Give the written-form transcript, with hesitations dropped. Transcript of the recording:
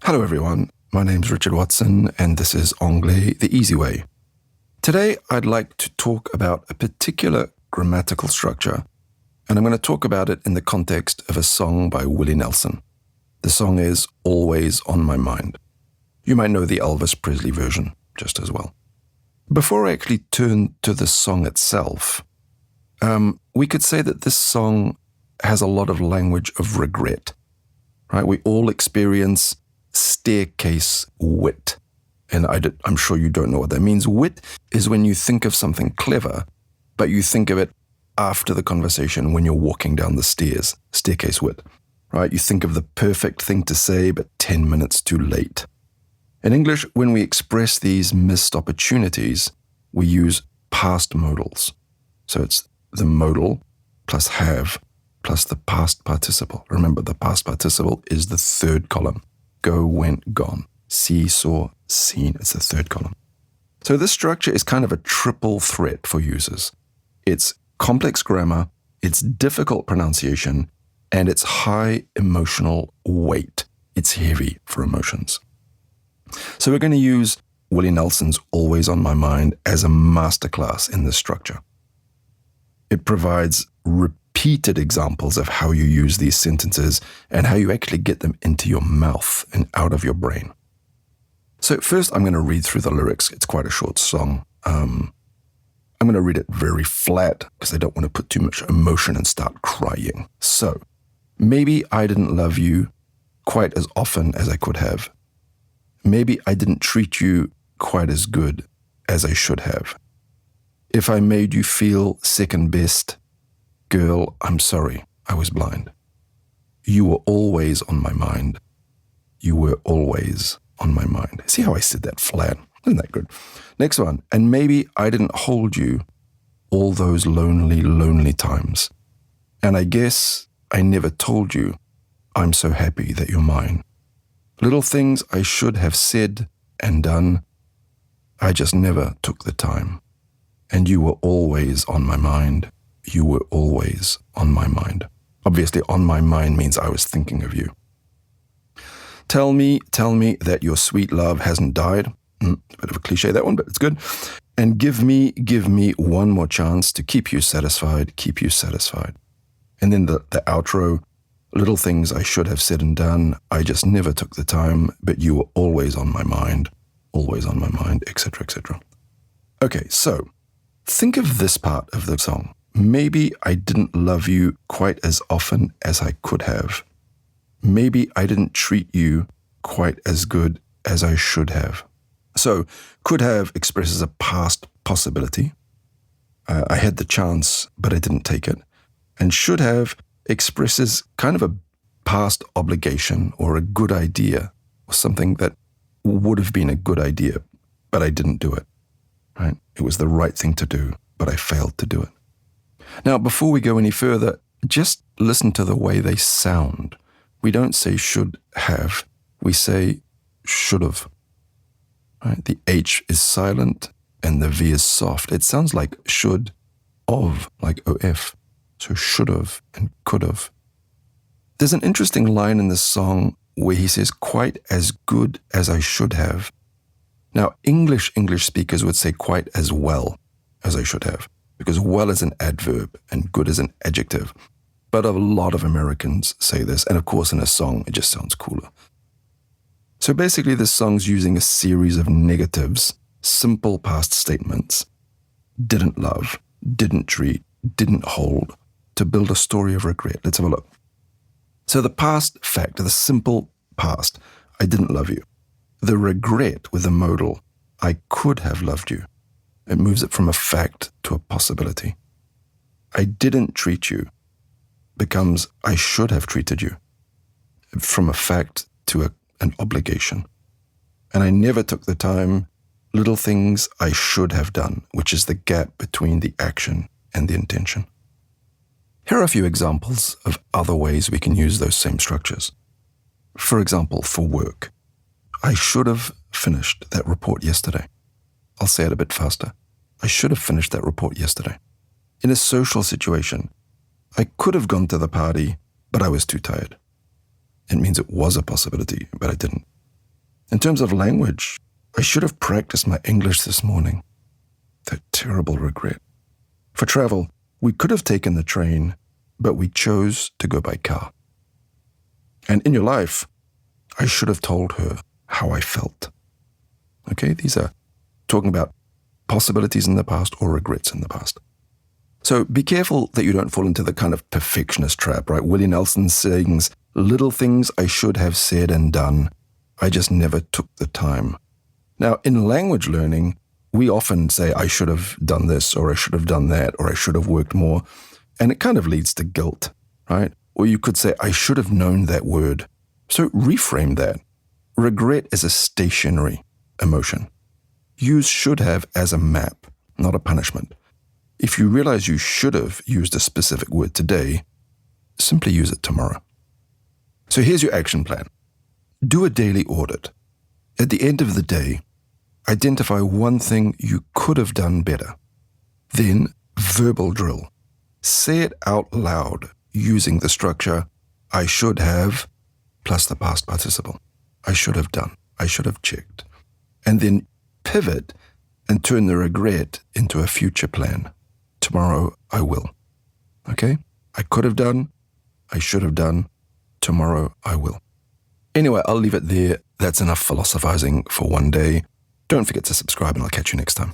Hello everyone, my name's Richard Watson and this is Anglais the Easy Way. Today I'd like to talk about a particular grammatical structure, and I'm going to talk about it in the context of a song by Willie Nelson. The song is Always on My Mind. You might know the Elvis Presley version just as well. Before I actually turn to the song itself, we could say that this song has a lot of language of regret, right? We all experience staircase wit. And I'm sure you don't know what that means. Wit is when you think of something clever, but you think of it after the conversation when you're walking down the stairs. Staircase wit, right? You think of the perfect thing to say, but 10 minutes too late. In English, when we express these missed opportunities, we use past modals. So it's the modal plus have plus the past participle. Remember, the past participle is the third column. Go, went, gone. See, saw, seen. It's the third column. So this structure is kind of a triple threat for users. It's complex grammar, it's difficult pronunciation, and it's high emotional weight. It's heavy for emotions. So we're going to use Willie Nelson's Always on My Mind as a masterclass in this structure. It provides repeated examples of how you use these sentences and how you actually get them into your mouth and out of your brain. So first, I'm going to read through the lyrics. It's quite a short song. I'm going to read it very flat because I don't want to put too much emotion and start crying. So, maybe I didn't love you quite as often as I could have. Maybe I didn't treat you quite as good as I should have. If I made you feel second best, girl, I'm sorry, I was blind. You were always on my mind. You were always on my mind. See how I said that flat? Isn't that good? Next one. And maybe I didn't hold you all those lonely, lonely times. And I guess I never told you I'm so happy that you're mine. Little things I should have said and done, I just never took the time. And you were always on my mind. You were always on my mind. Obviously, on my mind means I was thinking of you. Tell me that your sweet love hasn't died. A bit of a cliche, that one, but it's good. And give me one more chance to keep you satisfied. And then the outro, little things I should have said and done, I just never took the time, but you were always on my mind, etc., etc. Okay, so think of this part of the song. Maybe I didn't love you quite as often as I could have. Maybe I didn't treat you quite as good as I should have. So, could have expresses a past possibility. I had the chance, but I didn't take it. And should have expresses kind of a past obligation or a good idea or something that would have been a good idea, but I didn't do it. Right? It was the right thing to do, but I failed to do it. Now, before we go any further, just listen to the way they sound. We don't say should have, we say should have. Right? The H is silent and the V is soft. It sounds like should of, like OF. So should have and could have. There's an interesting line in this song where he says quite as good as I should have. Now, English speakers would say quite as well as I should have, because well is an adverb and good is an adjective. But a lot of Americans say this, and of course in a song, it just sounds cooler. So basically this song's using a series of negatives, simple past statements, didn't love, didn't treat, didn't hold, to build a story of regret. Let's have a look. So the past fact, the simple past, I didn't love you. The regret with the modal, I could have loved you. It moves it from a fact to a possibility. I didn't treat you becomes I should have treated you, from a fact to an obligation. And I never took the time, little things I should have done, which is the gap between the action and the intention. Here are a few examples of other ways we can use those same structures. For example, for work, I should have finished that report yesterday. I'll say it a bit faster. I should have finished that report yesterday. In a social situation, I could have gone to the party, but I was too tired. It means it was a possibility, but I didn't. In terms of language, I should have practiced my English this morning. That terrible regret. For travel, we could have taken the train, but we chose to go by car. And in your life, I should have told her how I felt. Okay, these are talking about possibilities in the past or regrets in the past. So be careful that you don't fall into the kind of perfectionist trap, right? Willie Nelson sings, "Little things I should have said and done. I just never took the time." Now, in language learning, we often say, I should have done this, or I should have done that, or I should have worked more. And it kind of leads to guilt, right? Or you could say, I should have known that word. So reframe that. Regret is a stationary emotion. Use should have as a map, not a punishment. If you realize you should have used a specific word today, simply use it tomorrow. So here's your action plan. Do a daily audit. At the end of the day, identify one thing you could have done better. Then, verbal drill. Say it out loud using the structure, I should have, plus the past participle. I should have done. I should have checked. And then pivot and turn the regret into a future plan. Tomorrow, I will. Okay? I could have done. I should have done. Tomorrow, I will. Anyway, I'll leave it there. That's enough philosophizing for one day. Don't forget to subscribe and I'll catch you next time.